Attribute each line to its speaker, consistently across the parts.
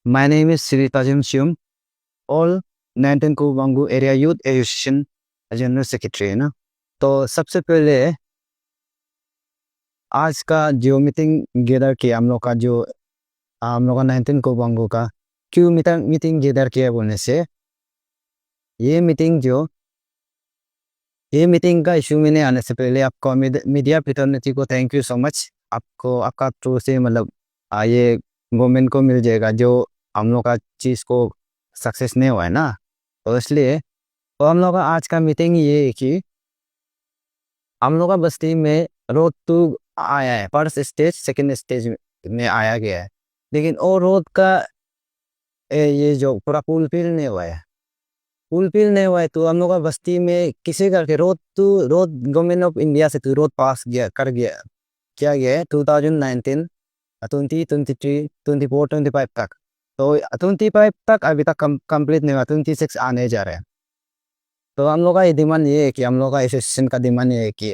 Speaker 1: My name is Sri Tajim Sium, all 19 को वांगू area youth association general secretary है ना। तो सबसे पहले आज का जो मीटिंग गेदर किया हम लोग का 19 को वांगू का क्यों मीटिंग गेदर किया बोलने से ये मीटिंग जो ये मीटिंग का इशू मैंने आने से पहले आपको मीडिया फ्रेटर्निटी को थैंक यू सो मच। आपको आपका थ्रू से मतलब ये गवर्नमेंट को मिल जाएगा जो हम लोग का चीज़ को सक्सेस नहीं हुआ है ना। तो इसलिए तो हम लोग का आज का मीटिंग ये है कि हम लोग का बस्ती में रोड टू आया है, फर्स्ट स्टेज सेकंड स्टेज में आया गया है, लेकिन वो रोड का ये जो पूरा फुलफिल नहीं हुआ है। फुलफिल नहीं हुआ है तो हम लोग का बस्ती में किसी करके रोड गवर्नमेंट ऑफ इंडिया से तो रोड पास किया गया है 2019 2023 24 25 तक। तो 25 तक अभी तक कंप्लीट नहीं हुआ, 26 आने जा रहे हैं। तो हम लोग का ये डिमांड ये है कि हम लोग का एसोसिएशन का डिमांड ये है कि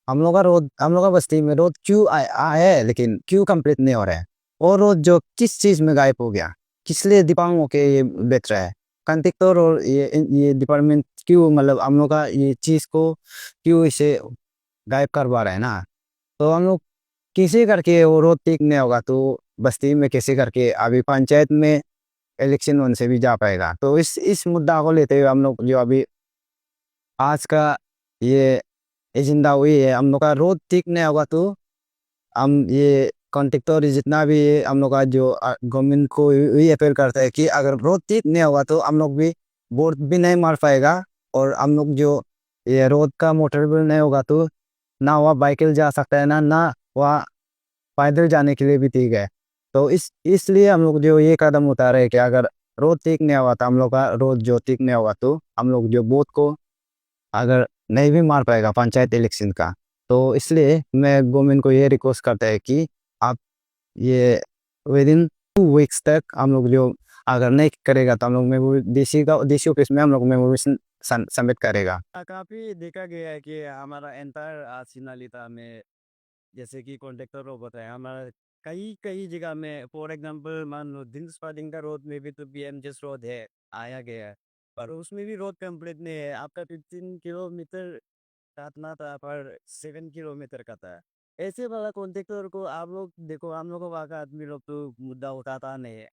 Speaker 1: हम लोग का बस्ती में रोड क्यों आया है लेकिन क्यों कंप्लीट नहीं हो रहा है। और रोड जो किस चीज़ में गायब हो गया, किस लिए दिपांग होके ये बेच रहा है कंट्रेक्टर और ये डिपार्टमेंट क्यों मतलब हम लोग का ये चीज़ को क्यों इसे गायब करवा रहा है ना। तो हम लोग किसी करके वो रोड ठीक नहीं होगा तो बस्ती में किसी करके अभी पंचायत में इलेक्शन उनसे भी जा पाएगा। तो इस मुद्दा को लेते हुए हम लोग जो अभी आज का ये एजेंडा हुई है, हम लोग का रोड ठीक नहीं होगा तो हम ये कॉन्ट्रेक्टर जितना भी हम लोग का जो गवर्नमेंट को यही अपील करता है कि अगर रोड ठीक नहीं होगा तो हम लोग भी वोट भी नहीं मार पाएगा। और हम लोग जो ये रोड का मोटरेबल नहीं होगा तो ना वहाँ बाइकिल जा सकता है ना वहाँ पैदल जाने के लिए भी ठीक है। तो इसलिए हम लोग जो ये कदम उठा रहे हैं कि अगर रोड ठीक नहीं होगा तो हम लोग का रोड जो ठीक नहीं होगा तो हम लोग जो वोट को अगर नहीं भी मार पाएगा पंचायत इलेक्शन का। तो इसलिए मैं गवर्नमेंट को ये रिक्वेस्ट करता है कि आप ये विद इन 2 वीक्स तक हम लोग जो अगर नहीं करेगा तो हम लोग में डीसी ऑफिस में हम लोग मेमोरेशन सबमिट करेगा। काफ़ी देखा गया है कि हमारा एंटायर सिनालिता में जैसे कि कॉन्ट्रेक्टर लोग होता है हमारा कई कई जगह में, फॉर एग्जांपल मान लो दिल्स-पादिंगा रोड में भी तो बीएमजेस रोड है, आया गया है, पर उसमें भी रोड कंप्लीट नहीं है। आपका 15 किलोमीटर काटना था पर 7 किलोमीटर का था। ऐसे वाला कॉन्ट्रेक्टर को आप लोग देखो, हम लोग वहाँ का आदमी लोग तो मुद्दा उठाता नहीं है,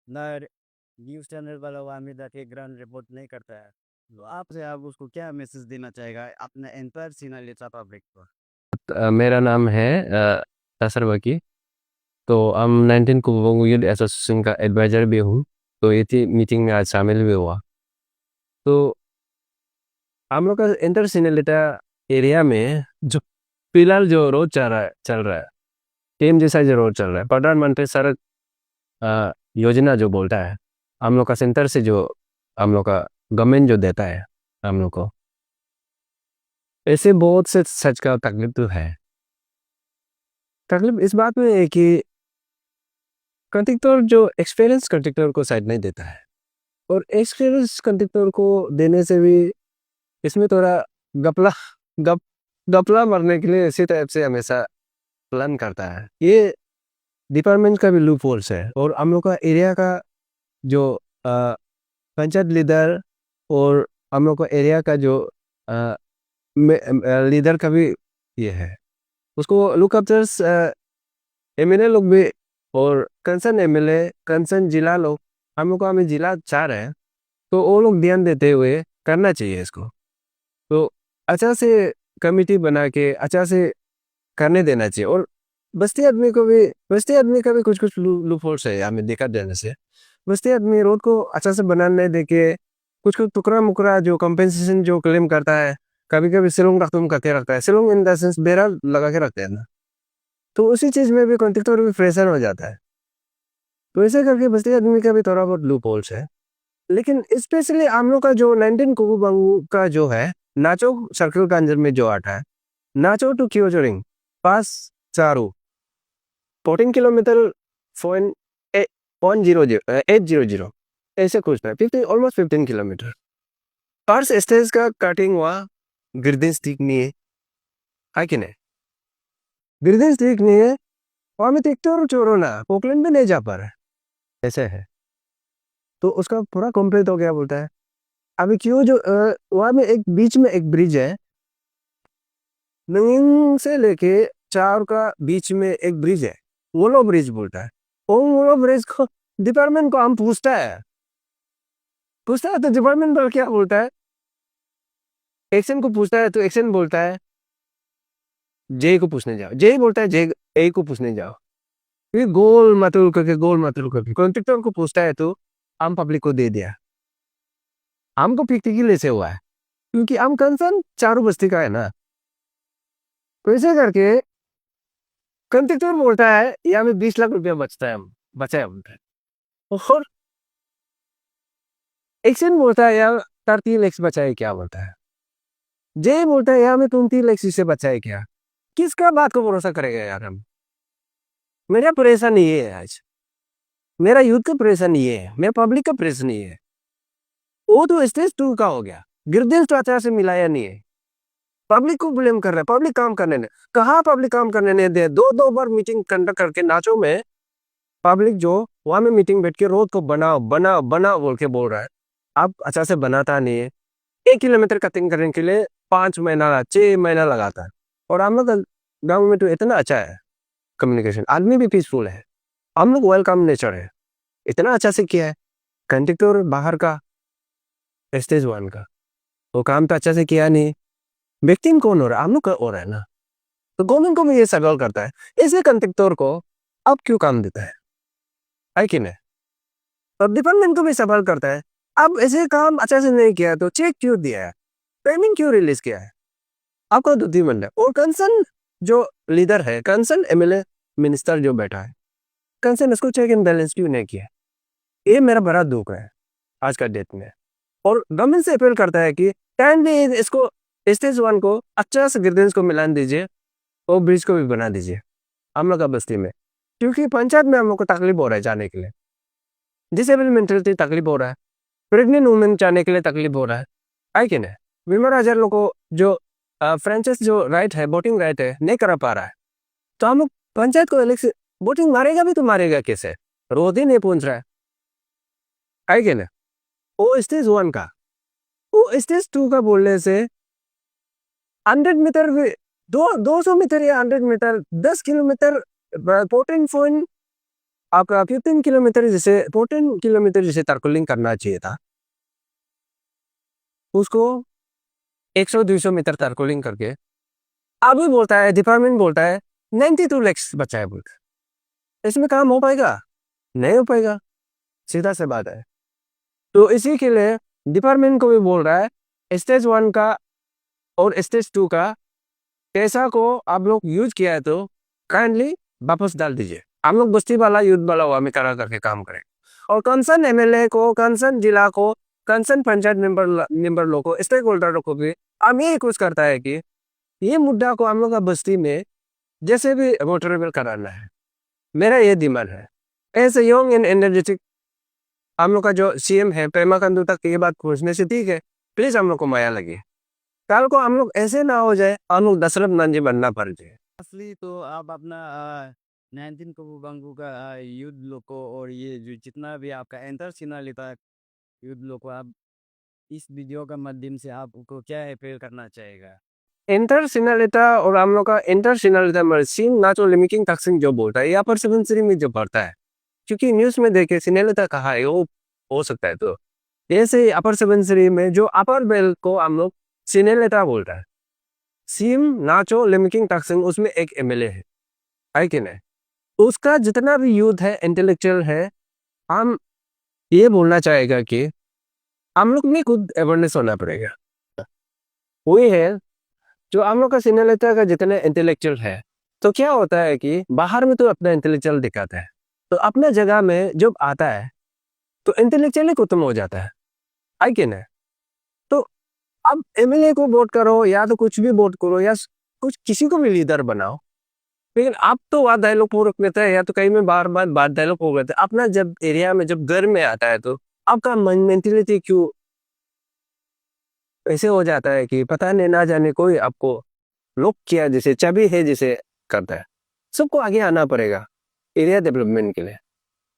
Speaker 1: ना न्यूज़ चैनल वाला वहाँ में जाके ग्राउंड रिपोर्ट नहीं करता है। तो आपसे आप उसको क्या मैसेज देना चाहेगा अपने एंटायर सीनालिता पब्लिक को?
Speaker 2: मेरा नाम है तसर वकी। तो हम 19 कुबोंग यूथ एसोसिएशन का एडवाइजर भी हूँ। तो ये थी मीटिंग में आज शामिल भी हुआ। तो हम लोग का इंटर सिनेलिटा एरिया में जो फिलहाल जो रोड चल रहा है टीम जैसा जो रोड चल रहा है, प्रधानमंत्री सड़क योजना जो बोलता है, हम लोग का सेंटर से जो हम लोग का गवर्नमेंट जो देता है हम लोग को, ऐसे बहुत से सच का तकलीफ तो है। तकलीफ इस बात में है कि कंट्रेक्टर जो एक्सपीरियंस कंट्रेक्टर को साइड नहीं देता है, और एक्सपीरियंस कंट्रेक्टर को देने से भी इसमें थोड़ा गपला गप गपला मारने के लिए इसी टाइप से हमेशा प्लान करता है। ये डिपार्टमेंट का भी लूप होल्स है, और हम लोग का एरिया का जो पंचायत लीडर और हम लोग का एरिया का जो लीडर का भी ये है, उसको लुक अफ्टर्स एमएलए लोग भी, और कंसर्न एमएलए कंसर्न जिला लोग, हम लोग को हमें जिला चाह रहे हैं, तो वो लोग ध्यान देते हुए करना चाहिए इसको। तो अच्छा से कमिटी बना के अच्छा से करने देना चाहिए। और बस्ती आदमी का भी कुछ कुछ लूप होल्स है हमें देखा जाने से। बस्ती आदमी रोड को अच्छा से बनाने दे के कुछ कुछ टुकड़ा मुकरा जो कंपेंसेशन जो क्लेम करता है, कभी कभी सिलोंग रख तुम करके रखता है, सिलोंग इन द सेंस बेरा लगा के रखते हैं ना। तो उसी चीज में भी कॉन्ट्रेक्टर भी फ्रेशर हो जाता है। तो ऐसे करके बस्ती आदमी का भी थोड़ा बहुत लूप होल्स है। लेकिन स्पेशली हम लोग का जो 19 कुबू का जो है नाचो सर्कल का अंदर में जो आता है, नाचो टू क्योजोरिंग पास चारू 14 किलोमीटर पॉइंट 800 ऐसे कुछ है, 50 ऑलमोस्ट 15 किलोमीटर। फर्स्ट स्टेज का कटिंग हुआ गिरदिन स्टिक नहीं है कि नहीं, गिरदिन स्टिक नहीं है, वहां में ट्रैक्टर चोरो ना पोकलैंड में नहीं जा पा रहा है, ऐसे है। तो उसका पूरा कंप्लीट हो गया बोलता है। अभी क्यों जो वहां में एक बीच में एक ब्रिज है, नंगिंग से लेके चार का बीच में एक ब्रिज है, वोलो ब्रिज बोलता है। वो वोलो ब्रिज को डिपार्टमेंट को हम पूछता है तो डिपार्टमेंट पर क्या बोलता है, एक्शन को पूछता है तो एक्शन बोलता है जे को पूछने जाओ, जे बोलता है जे ए को पूछने जाओ। फिर गोल मतुल करके कॉन्ट्रेक्टर को पूछता है तो आम पब्लिक को दे दिया। हमको प्रैक्टिकली ऐसे हुआ है क्योंकि आम कंसर्न चारों बस्ती का है ना, तो ऐसे करके कॉन्ट्रेक्टर बोलता है यहाँ में 20 लाख रुपया बचता है, हम बचा है बोलता है। और एक्शन बोलता है यार 3 लाख बचा है क्या बोलता है। जे बोलता है यार में 3 लाख से बचा है क्या। किसका बात को भरोसा करेगा यार हम। मेरा परेशान ये है आज, मेरा यूथ का परेशान ये है, मेरा पब्लिक का परेशान ये है। वो तो स्टेज 2 का हो गया, गिरदिन तो आचार से मिलाया नहीं है। पब्लिक को ब्लेम कर रहा है, पब्लिक काम करने ने कहा, पब्लिक काम करने ने दे। दो बार मीटिंग कंडक्ट करके नाचो में पब्लिक जो वहां में मीटिंग बैठ के रोड को बनाओ बनाओ बनाओ बोल के बोल रहा है, आप अच्छा से बनाता नहीं है। 1 किलोमीटर कटिंग करने के लिए 5 महीना 6 महीना लगाता है। और हम लोग गाँव में तो इतना अच्छा है कम्युनिकेशन, आदमी भी पीसफुल है, हम लोग वेलकम नेचर है, इतना अच्छा से किया है। कंडक्टर बाहर का स्टेज 1 का वो काम तो अच्छा से किया नहीं, विक्टिम कौन हो रहा है, हम लोग का हो रहा है ना। तो गवर्नमेंट को भी ये सवाल करता है, ऐसे कंडक्टर को अब क्यों काम देता है कि नहीं। अब डिपार्टमेंट को भी सवाल करता है, अब ऐसे काम अच्छा से नहीं किया तो चेक क्यों दिया है, ट्रेनिंग क्यों रिलीज किया है। आपका दुधी मन है। और कंसर्न जो लीडर है, कंसर्न एमएलए मिनिस्टर जो बैठा है, कंसर्न इसको चेक एंड बैलेंस क्यों नहीं किया। ये मेरा बड़ा दुख है आज का डेट में। और गवर्नमेंट से अपील करता है कि काइंडली इसको स्टेज 1 को अच्छा से गिरदेंस को मिलान दीजिए और ब्रिज को भी बना दीजिए हम लोग का बस्ती में। क्योंकि पंचायत में हम लोग को तकलीफ हो रहा है जाने के लिए, डिसेबल मेंटलिटी तकलीफ हो रहा है, प्रेग्नेंट वुमेन जाने के लिए तकलीफ हो रहा है कि नहीं। बीमार आजार लोग को जो फ्रेंचाइज जो राइट है, वोटिंग राइट है, नहीं करा पा रहा है। तो हम लोग पंचायत को इलेक्शन वोटिंग मारेगा भी तो मारेगा कैसे, रोज ही नहीं पहुंच रहा है कि नहीं। वो स्टेज 1 का, वो स्टेज 2 का बोलने से 100 मीटर भी 200 मीटर या 100 मीटर 10 किलोमीटर 14 आपका 15 किलोमीटर जैसे 14 किलोमीटर जैसे तारकोलिंग करना चाहिए था, उसको 100-200 मीटर तारकोलिंग करके अभी बोलता है, डिपार्टमेंट बोलता है 92 लाख बचा है बोलता है। इसमें काम हो पाएगा, नहीं हो पाएगा, सीधा से बात है। तो इसी के लिए डिपार्टमेंट को भी बोल रहा है स्टेज 1 का और स्टेज 2 का पैसा को आप लोग यूज किया है तो काइंडली वापस डाल दीजिए। हम लोग बस्ती वाला यूथ वाला हुआ में करा करके काम करें। और कंसर्न एमएलए को, कंसर्न जिला को, कंसर्न पंचायत मेंबर लोग को, स्टेक होल्डर को भी हम ये कुछ करता है कि ये मुद्दा को हम लोग का बस्ती में जैसे भी वोटरेबल कराना है। मेरा ये डिमांड है। ऐसे यंग एंड एनर्जेटिक हम लोग का जो सीएम है पेमा खांडू तक ये बात पहुंचने से ठीक है, प्लीज हम लोग को माया लगे। कल को हम लोग ऐसे ना हो जाए हम लोग दशरथ नंदी बनना पड़ जाए।
Speaker 1: असली तो आप अपना 19 को बंगू का युद्ध लोग को और ये जो जितना भी आपका एंटर सीनालिता युद्ध लोग को आप इस वीडियो का माध्यम से आपको क्या अपील करना चाहेगा।
Speaker 2: इंटर सिनालिता और हम लोग का इंटर सिनालिता मर्सिंग नाचो लिमिकिंग तक्सिंग जो बोलता है, यहाँ पर 7 में जो पढ़ता है, क्योंकि न्यूज में देखे सिनालिता कहा है वो हो सकता है। तो जैसे अपर 7 में जो अपर बेल को हम लोग सिनेलेटा बोलता है, सीम नाचो लिमिकिंग तक्सिंग उसमें एक एमएलए है कि नहीं। उसका जितना भी यूथ है, इंटेलेक्चुअल है, हम ये बोलना चाहेगा कि हम लोग में खुद अवेयरनेस होना पड़ेगा। वही है जो हम लोग का सिनेलेटा का जितने इंटेलेक्चुअल है, तो क्या होता है कि बाहर में तो अपना इंटेलेक्चुअल दिखाता है, तो अपने जगह में जब आता है तो इंटेलेक्चुअली खत्म हो जाता है कि नहीं। तो अब एमएलए को वोट करो या तो कुछ भी वोट करो या कुछ किसी को भी लीडर बनाओ, लेकिन आप तो बात डायलॉग पूरा रहता है या तो कहीं में बार बार बात डायलॉग हो रहता है। अपना जब एरिया में जब घर में आता है तो आपका मेंटेलिटी क्यों ऐसे हो जाता है कि पता नहीं ना जाने कोई आपको लोग किया जैसे चाबी है जिसे करता है। सबको आगे आना पड़ेगा एरिया डेवलपमेंट के लिए।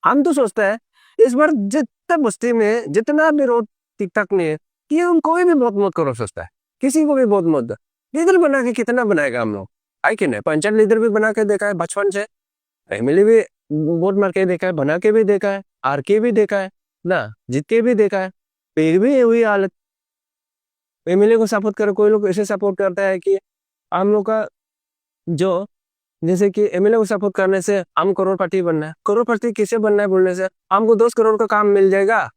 Speaker 2: हम तो सोचता है इस बार जितना बस्ती में जितना भी रोड ठीक ठाक नहीं है, कि हम कोई भी बहुत मत करो सोचता है, किसी को भी बहुत मत। लीडर बना के कितना बनाएगा हम लोग, है कि नहीं? पंचायत लीडर भी बना के देखा है बचपन से, एमएलए भी वोट मार के देखा है, बना के भी देखा है, हार के भी देखा है ना, जीत के भी देखा है, फिर भी ये हुई हालत। एमएलए को सपोर्ट करो, कोई लोग ऐसे सपोर्ट करता है कि हम लोग का जो, जैसे कि एमएलए को सपोर्ट करने से हम करोड़पति बनना है। करोड़पति किसे बनना है बोलने से, हमको 10 करोड़ का काम मिल जाएगा,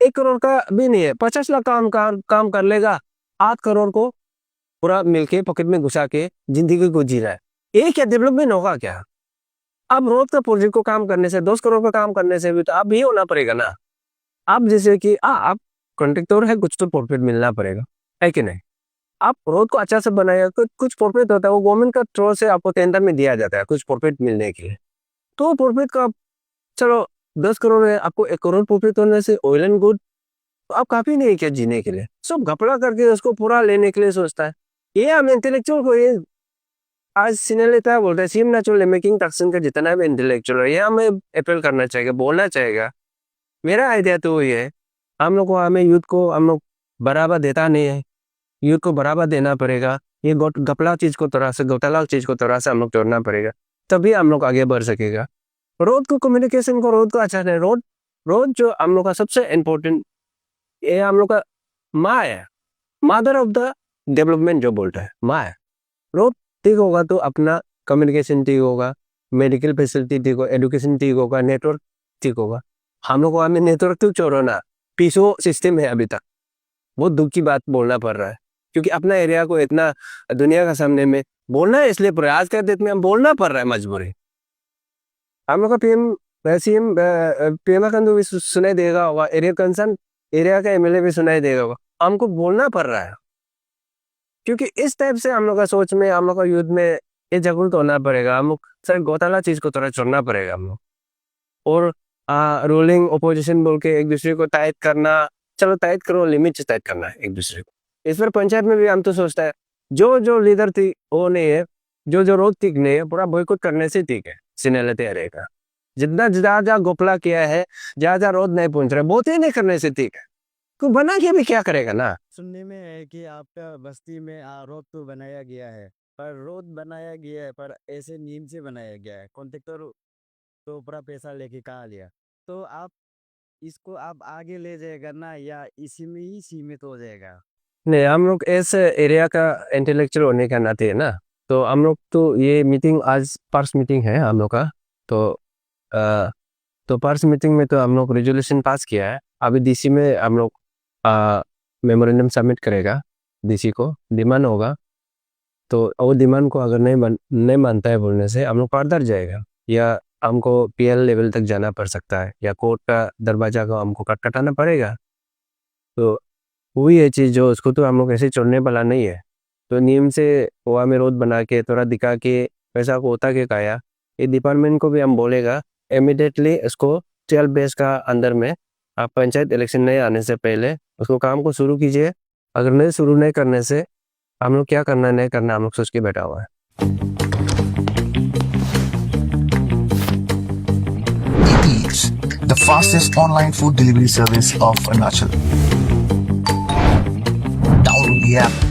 Speaker 2: 1 करोड़ का भी नहीं है, 50 लाख काम कर लेगा, 8 करोड़ को पूरा मिलके पॉकेट में घुसा के जिंदगी को जी रहा है। ये क्या डेवलपमेंट होगा क्या? अब रोड का प्रोजेक्ट को काम करने से, 10 करोड़ का काम करने से भी तो अब ये होना पड़ेगा ना। अब जैसे कि आप कॉन्ट्रैक्टर है, कुछ तो प्रॉफिट मिलना पड़ेगा, है कि नहीं? आप रोड को अच्छा से बनाएगा, कुछ प्रॉफिट होता है, वो गवर्नमेंट का थ्रू से आपको टेंडर में दिया जाता है कुछ प्रॉफिट मिलने के लिए। तो प्रॉफिट का चलो 10 करोड़ है, आपको 1 करोड़ प्रॉफिट होने से ऑयल एंड गुड, तो आप काफी नहीं क्या जीने के लिए, सब घपला करके उसको पूरा लेने के लिए सोचता है। ये हम इंटेलेक्चुअल को ये आज सीने लेता है, बोलता है सीएम नेचुरल मेकिंग टक्सन का जितना भी इंटेलेक्चुअल है, ये हमें अपील करना चाहिए, बोलना चाहिए। मेरा आइडिया तो ये है, हम लोग को, हमें यूथ को हम लोग बराबर देता नहीं है, यूथ को बराबर देना पड़ेगा। ये घपला चीज को तरह से, घोटाला चीज को तरह से हम लोग तोड़ना पड़ेगा, तभी हम लोग आगे बढ़ सकेगा। रोड को, कम्युनिकेशन को, रोड को अच्छा है। रोड जो हम लोग का सबसे इम्पोर्टेंट, ये हम लोग का माँ है, मदर ऑफ द डेवलपमेंट जो बोलता है, माँ है। रोड ठीक होगा तो अपना कम्युनिकेशन ठीक होगा, मेडिकल फैसिलिटी ठीक होगा, एजुकेशन ठीक होगा, नेटवर्क ठीक होगा। हम लोग को हमें नेटवर्क तो छोड़ो ना, पीसो सिस्टम है अभी तक, बहुत दुख की बात बोलना पड़ रहा है, क्योंकि अपना एरिया को इतना दुनिया का सामने में बोलना है, इसलिए आज के डेट में हम बोलना पड़ रहा है मजबूरी। हम लोग का पीएम का भी सुनाई देगा होगा, एरिया कंसर्न एरिया का एमएलए भी सुनाई देगा होगा, हमको बोलना पड़ रहा है, क्योंकि इस टाइप से हम लोग का सोच में, हम लोग का यूथ में ये जागरूक होना पड़ेगा। हम लोग सर घोटाला चीज को थोड़ा छोड़ना पड़ेगा हम लोग, और रूलिंग ओपोजिशन बोल के एक दूसरे को टाइट करना, चलो टाइट करो, लिमिट से टाइट करना है एक दूसरे को। इस पर पंचायत में भी हम तो सोचता है, जो लीडर थी वो नहीं है, जो रोड ठीक नहीं है, पूरा बॉयकॉट करने से ठीक है, सीने लेते रहेगा। जितना जहाँ घोपला किया है, जहाँ रोड नहीं पहुंच रहा है, बहुत ही नहीं करने से ठीक है, तो बना के भी क्या करेगा ना।
Speaker 1: सुनने में है कि आपका बस्ती में रोड तो बनाया गया है, पर रोड बनाया गया है पर ऐसे नीम से बनाया गया है, कॉन्ट्रैक्टर तो पूरा पैसा लेके कहाँ लिया, तो आप इसको आप आगे ले जाएगा ना, या इसी में ही सीमित हो जाएगा?
Speaker 2: नहीं, हम लोग ऐसे एरिया का इंटेलेक्चुअल होने का नाते है ना, तो हम लोग तो ये मीटिंग आज पर्स मीटिंग है हम लोग का, तो पर्स मीटिंग में तो हम लोग रेजोल्यूशन पास किया है। अभी डीसी में हम लोग मेमोरेंडम सबमिट करेगा, डीसी को डिमांड होगा, तो वो डिमांड को अगर नहीं मानता है बोलने से हम लोग फर्दर जाएगा, या हमको पीएल लेवल तक जाना पड़ सकता है, या कोर्ट का दरवाजा को हमको खटखटाना पड़ेगा। तो वही है चीज़, जो उसको तो हम लोग ऐसे छोड़ने वाला नहीं है। तो नीम से गोवा में रोड बना के थोड़ा दिखा के पैसा को होता के काया, ये डिपार्टमेंट को भी हम बोलेगा इमीडिएटली इसको 12 बेस का अंदर में, आप पंचायत इलेक्शन नहीं आने से पहले उसको काम को शुरू कीजिए। अगर शुरू नहीं करने से हम लोग क्या करना नहीं करना हम लोग सोच के बैठा हुआ है।
Speaker 3: Eats, the fastest online food delivery service of Arunachal. Download the app